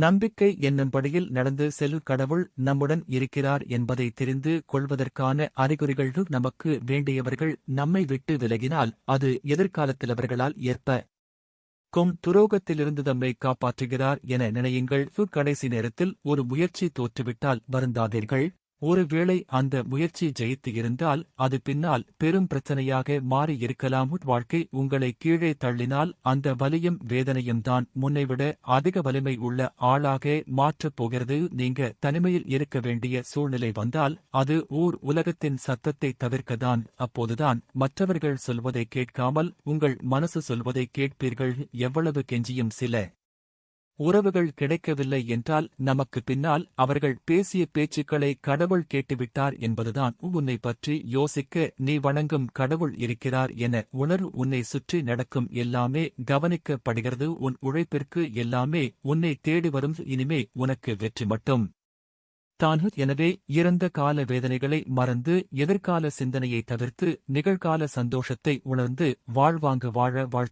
நம்பிக்கை என்னும்படியில் நடந்து செல்லும் கடவுள் நம்முடன் இருக்கிறார் என்பதை தெரிந்து கொள்வதற்கான அறிகுறிகள் நமக்கு வேண்டியவர்கள் நம்மை விட்டு விலகினால் அது எதிர்காலத்தில் அவர்களால் துரோகத்திலிருந்து தம்மை காப்பாற்றுகிறார் என நினையுங்கள். கடைசி நேரத்தில் ஒரு முயற்சி தோற்றுவிட்டால் வருந்தாதீர்கள். ஒருவேளை அந்த முயற்சி ஜெயித்து இருந்தால் அது பின்னால் பெரும் பிரச்சனையாக மாறி இருக்கலாம். வாழ்க்கை உங்களை கீழே தள்ளினால் அந்த வலியும் வேதனையும் தான் முன்னைவிட அதிக வலிமை உள்ள ஆளாக மாற்றப் போகிறது. நீங்க தனிமையில் இருக்க வேண்டிய சூழ்நிலை வந்தால் அது உலகத்தின் சத்தத்தை தவிர்க்கத்தான். அப்போதுதான் மற்றவர்கள் சொல்வதை கேட்காமல் உங்கள் மனசு சொல்வதை கேட்பீர்கள். எவ்வளவு கெஞ்சியும் சில உறவுகள் கிடைக்கவில்லை என்றால் நமக்கு பின்னால் அவர்கள் பேசிய பேச்சுக்களை கடவுள் கேட்டுவிட்டார் என்பதுதான். உன்னை பற்றி யோசிக்க நீ வணங்கும் கடவுள் இருக்கிறார் என உணர்வு. உன்னை சுற்றி நடக்கும் எல்லாமே கவனிக்கப்படுகிறது. உன் உழைப்பிற்கு எல்லாமே உன்னை தேடி வரும். இனிமே உனக்கு வெற்றி மட்டும் தான். எனவே இறந்த கால வேதனைகளை மறந்து எதிர்கால சிந்தனையை தவிர்த்து நிகழ்கால சந்தோஷத்தை உணர்ந்து வாழ்வாங்க வாழ வாழ்த்து.